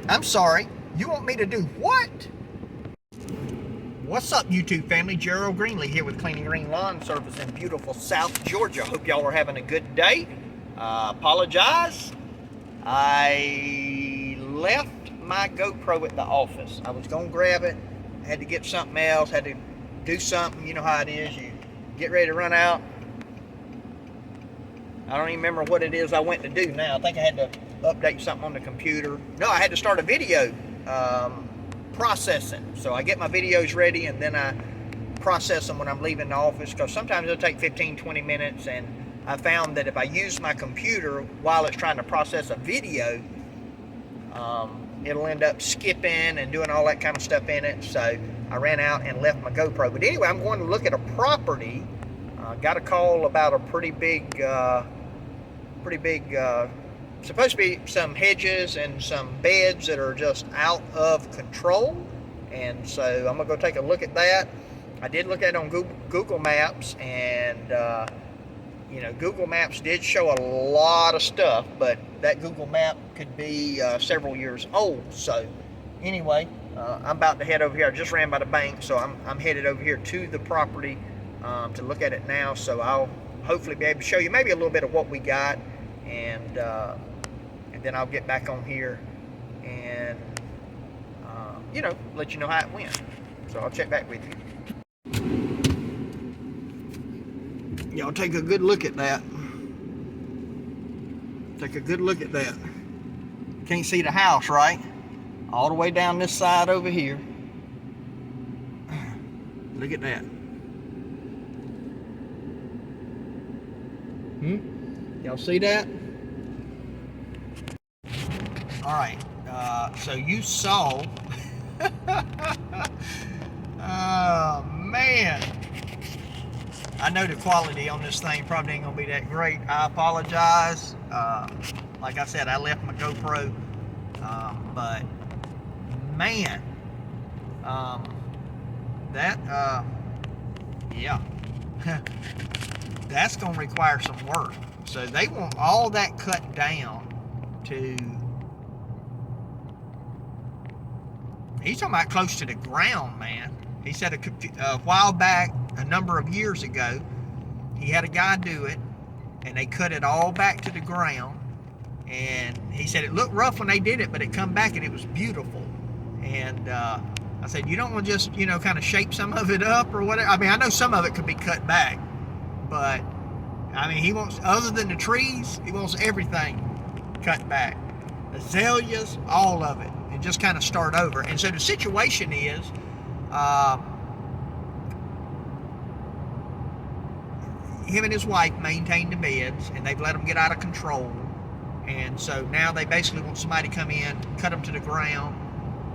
I'm sorry, you want me to do what? What's up, YouTube family? Gerald Greenlee here with Cleaning Green Lawn Service in beautiful South Georgia. Hope y'all are having a good day. Apologize. I left my GoPro at the office. I was going to grab it, had to get something else, had to do something. You know how it is. You get ready to run out. I don't even remember what it is I went to do now. I think I had to update something on the computer. No, I had to start a video processing. So I get my videos ready and then I process them when I'm leaving the office, because sometimes it'll take 15-20 minutes, and I found that if I use my computer while it's trying to process a video, it'll end up skipping and doing all that kind of stuff in it. So I ran out and left my GoPro. But anyway, I'm going to look at a property. Got a call about a pretty big supposed to be some hedges and some beds that are just out of control. And so I'm gonna go take a look at that. I did look at it on Google Maps, and you know, Google Maps did show a lot of stuff, but that Google map could be several years old. So anyway, I'm about to head over here. I just ran by the bank, so I'm headed over here to the property to look at it now. So I'll hopefully be able to show you maybe a little bit of what we got, and then I'll get back on here and you know, let you know how it went. So I'll check back with you. Y'all take a good look at that. Take a good look at that. Can't see the house, right? All the way down this side over here. Look at that. Y'all see that? All right. So you saw. Oh man. I know the quality on this thing probably ain't gonna be that great. I apologize. Like I said, I left my GoPro, but man, yeah, that's gonna require some work. So they want all that cut down to, he's talking about close to the ground, man. He said a while back, a number of years ago, he had a guy do it, and they cut it all back to the ground. And he said it looked rough when they did it, but it come back and it was beautiful. And I said, you don't want to just, you know, kind of shape some of it up or whatever. I mean, I know some of it could be cut back, but I mean, he wants, other than the trees, he wants everything cut back. Azaleas, all of it, and just kind of start over. And so the situation is, him and his wife maintain the beds, and they've let them get out of control. And so now they basically want somebody to come in, cut them to the ground,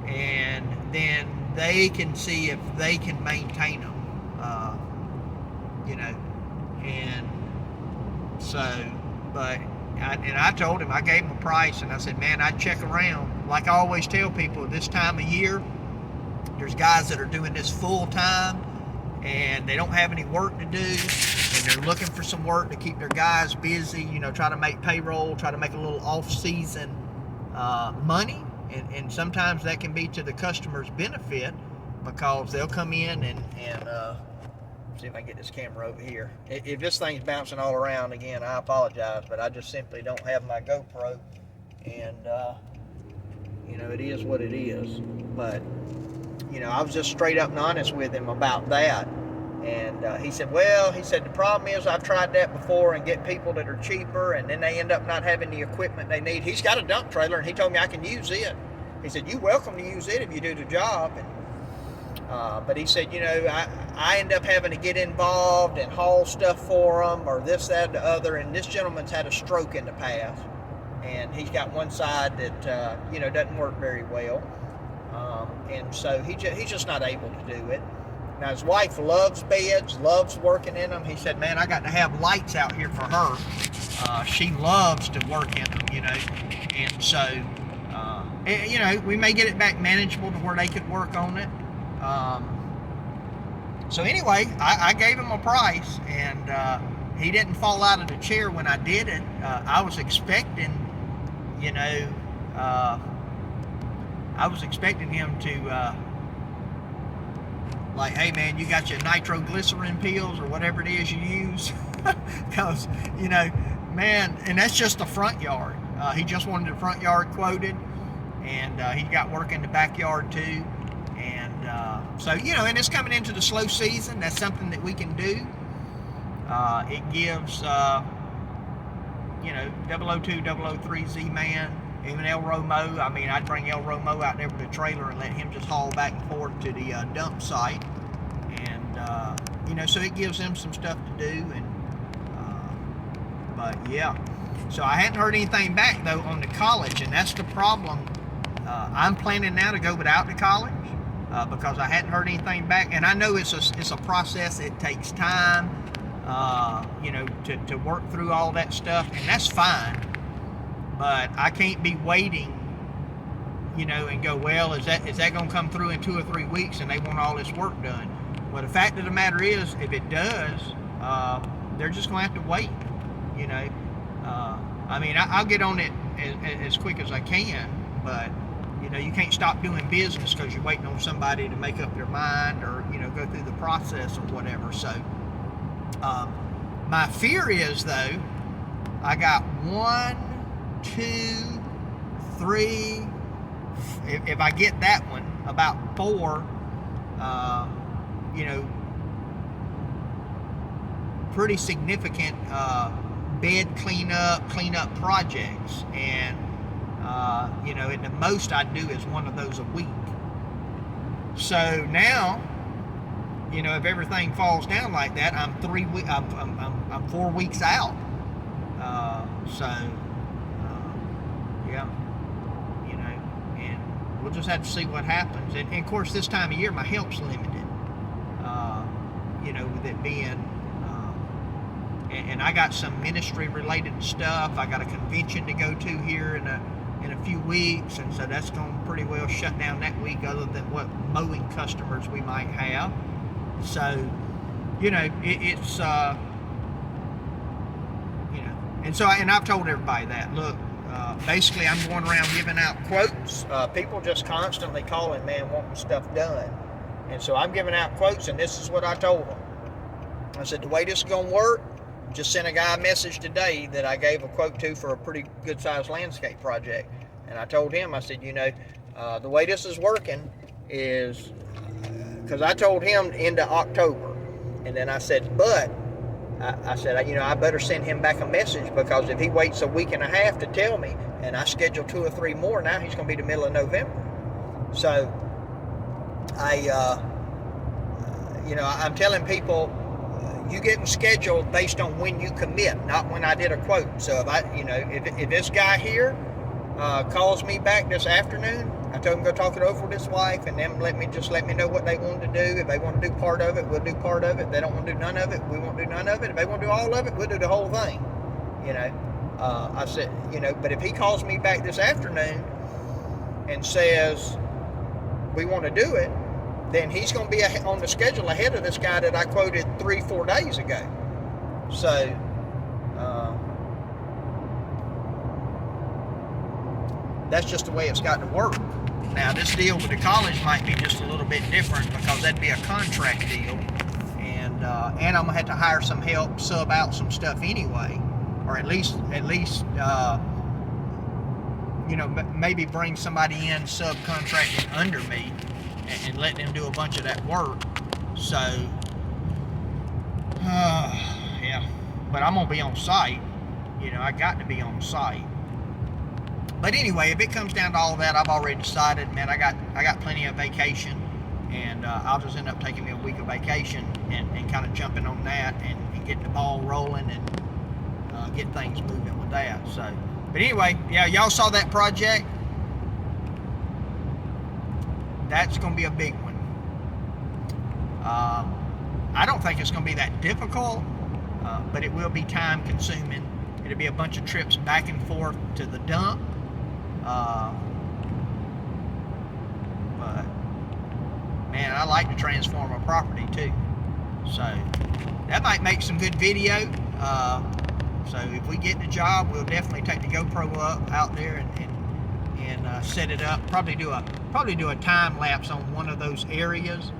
and then they can see if they can maintain them, you know. And so, but I told him, I gave him a price, and I said, man, I'd check around. Like I always tell people, this time of year, there's guys that are doing this full time, and they don't have any work to do, and they're looking for some work to keep their guys busy, you know, try to make payroll, try to make a little off-season money, and sometimes that can be to the customer's benefit, because they'll come in and see if I can get this camera over here. If this thing's bouncing all around again, I apologize, but I just simply don't have my GoPro, and you know, it is what it is. But you know, I was just straight up and honest with him about that. And he said, well, he said, the problem is I've tried that before and get people that are cheaper, and then they end up not having the equipment they need. He's got a dump trailer, and he told me I can use it. He said, you're welcome to use it if you do the job. And, but he said, you know, I end up having to get involved and haul stuff for them, or this, that, the other. And this gentleman's had a stroke in the past, and he's got one side that, you know, doesn't work very well. And so he's just not able to do it. Now, his wife loves beds, loves working in them. He said, man, I got to have lights out here for her. She loves to work in them, you know. And so, you know, we may get it back manageable to where they could work on it. So anyway, I gave him a price, and he didn't fall out of the chair when I did it. I was expecting, you know, I was expecting him to, like, hey man, you got your nitroglycerin pills or whatever it is you use? Because, you know, man, and that's just the front yard. He just wanted the front yard quoted, and he got work in the backyard too. And so, you know, and it's coming into the slow season. That's something that we can do. It gives, you know, 002, 003 Z-Man, even El Romo. I mean, I'd bring El Romo out there with a trailer and let him just haul back and forth to the dump site. And, you know, so it gives them some stuff to do. And but, yeah. So I hadn't heard anything back, though, on the college, and that's the problem. I'm planning now to go without the college because I hadn't heard anything back. And I know it's a process. It takes time, you know, to work through all that stuff, and that's fine. But I can't be waiting, you know, and go, well, is that going to come through in 2 or 3 weeks and they want all this work done? Well, the fact of the matter is, if it does, they're just going to have to wait, you know. I mean, I'll get on it as quick as I can, but, you know, you can't stop doing business because you're waiting on somebody to make up their mind or, you know, go through the process or whatever. So, my fear is, though, I got 1, 2, 3, if I get that one, about 4, you know, pretty significant bed cleanup projects. And, you know, and the most I do is one of those a week. So now, you know, if everything falls down like that, I'm 4 weeks out. Yeah, you know, and we'll just have to see what happens. And of course, this time of year, my help's limited. You know, with it being, and I got some ministry-related stuff. I got a convention to go to here in a few weeks, and so that's going to pretty well shut down that week, other than what mowing customers we might have. So, you know, it's, you know, and so, and I've told everybody that, look, basically I'm going around giving out quotes. People just constantly calling, man, wanting stuff done. And so I'm giving out quotes, and this is what I told them. I said, the way this is going to work, just sent a guy a message today that I gave a quote to for a pretty good-sized landscape project. And I told him, I said, you know, the way this is working is, because I told him into October. And then I said, but, I said, you know, I better send him back a message, because if he waits a week and a half to tell me, and I schedule 2 or 3 more, now he's going to be the middle of November. So, you know, I'm telling people, you getting scheduled based on when you commit, not when I did a quote. So if this guy here calls me back this afternoon, I told him to go talk it over with his wife, and then let me know what they want to do. If they want to do part of it, we'll do part of it. If they don't want to do none of it, we won't do none of it. If they want to do all of it, we'll do the whole thing. You know, I said, you know, but if he calls me back this afternoon and says we want to do it, then he's going to be on the schedule ahead of this guy that I quoted 3-4 days ago. So, that's just the way it's got to work. Now, this deal with the college might be just a little bit different, because that'd be a contract deal, and I'm gonna have to hire some help, sub out some stuff anyway, or at least you know, maybe bring somebody in subcontracting under me and let them do a bunch of that work. So, yeah, but I'm gonna be on site. You know, I got to be on site. But anyway, if it comes down to all of that, I've already decided, man, I got plenty of vacation, and I'll just end up taking me a week of vacation and kind of jumping on that and getting the ball rolling and get things moving with that. So, but anyway, yeah, y'all saw that project. That's going to be a big one. I don't think it's going to be that difficult, but it will be time consuming. It'll be a bunch of trips back and forth to the dump. But man, I like to transform a property too. So that might make some good video. So if we get the job, we'll definitely take the GoPro out there and set it up. Probably do a probably do a time lapse on one of those areas,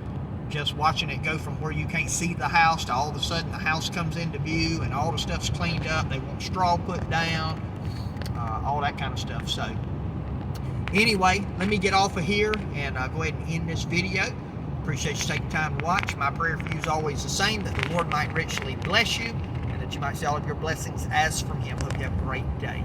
just watching it go from where you can't see the house to all of a sudden the house comes into view and all the stuff's cleaned up. They want straw put down, all that kind of stuff. So anyway, let me get off of here and go ahead and end this video. Appreciate you taking time to watch. My prayer for you is always the same, that the Lord might richly bless you and that you might see all of your blessings as from Him. Hope you have a great day.